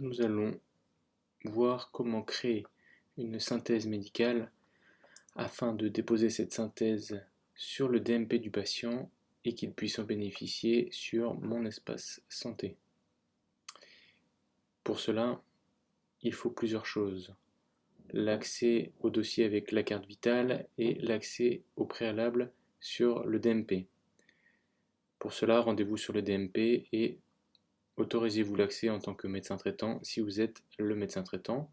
nous allons voir comment créer une synthèse médicale afin de déposer cette synthèse sur le DMP du patient et qu'il puisse en bénéficier sur mon espace santé. Pour cela, il faut plusieurs choses. L'accès au dossier avec la carte vitale et l'accès au préalable sur le DMP. Pour cela, rendez-vous sur le DMP et autorisez-vous l'accès en tant que médecin traitant si vous êtes le médecin traitant,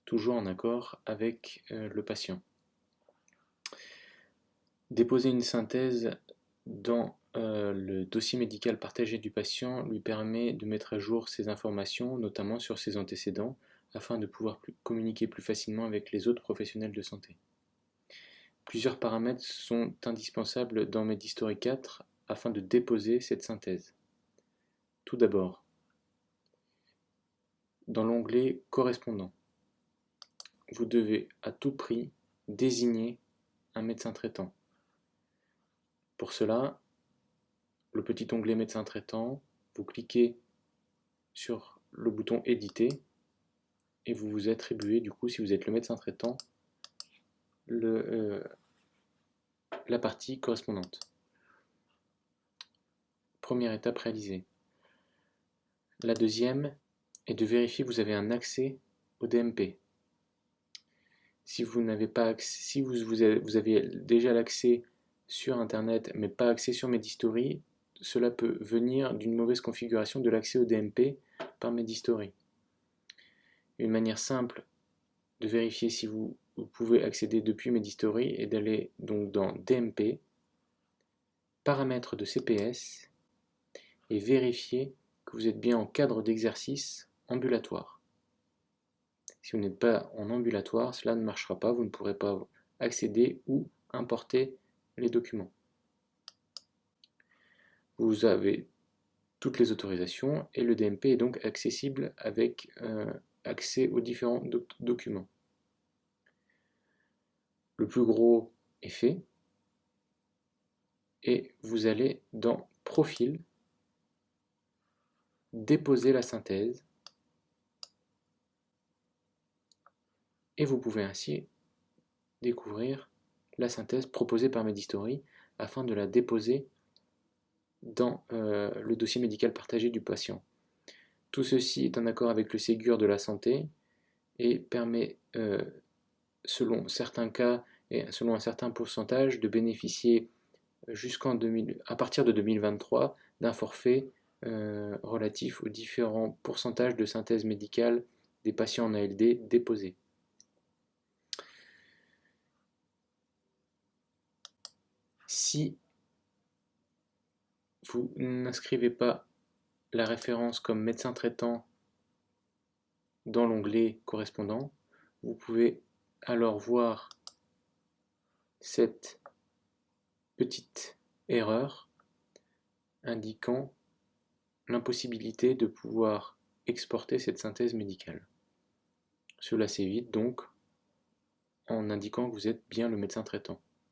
toujours en accord avec le patient. Déposer une synthèse dans le dossier médical partagé du patient lui permet de mettre à jour ses informations, notamment sur ses antécédents, afin de pouvoir communiquer plus facilement avec les autres professionnels de santé. Plusieurs paramètres sont indispensables dans Medistory 4 afin de déposer cette synthèse. Tout d'abord, dans l'onglet correspondant, vous devez à tout prix désigner un médecin traitant. Pour cela, le petit onglet médecin traitant, vous cliquez sur le bouton éditer et vous vous attribuez, du coup, si vous êtes le médecin traitant, la partie correspondante. Première étape réalisée. La deuxième est de vérifier que vous avez un accès au DMP. Si vous n'avez pas accès, si vous avez déjà l'accès sur Internet mais pas accès sur Medistory, cela peut venir d'une mauvaise configuration de l'accès au DMP par Medistory. Une manière simple de vérifier si vous pouvez accéder depuis Medistory est d'aller donc dans DMP, paramètres de CPS et vérifier que vous êtes bien en cadre d'exercice ambulatoire. Si vous n'êtes pas en ambulatoire, cela ne marchera pas, vous ne pourrez pas accéder ou importer les documents. Vous avez toutes les autorisations et le DMP est donc accessible avec accès aux différents documents. Le plus gros est fait et vous allez dans Profil, déposer la synthèse et vous pouvez ainsi découvrir la synthèse proposée par Medistory afin de la déposer dans le dossier médical partagé du patient. Tout ceci est en accord avec le Ségur de la santé et permet, selon certains cas et selon un certain pourcentage, de bénéficier à partir de 2023 d'un forfait relatif aux différents pourcentages de synthèse médicale des patients en ALD déposés. Si vous n'inscrivez pas la référence comme médecin traitant dans l'onglet correspondant, vous pouvez alors voir cette petite erreur indiquant l'impossibilité de pouvoir exporter cette synthèse médicale. Cela s'évite donc en indiquant que vous êtes bien le médecin traitant.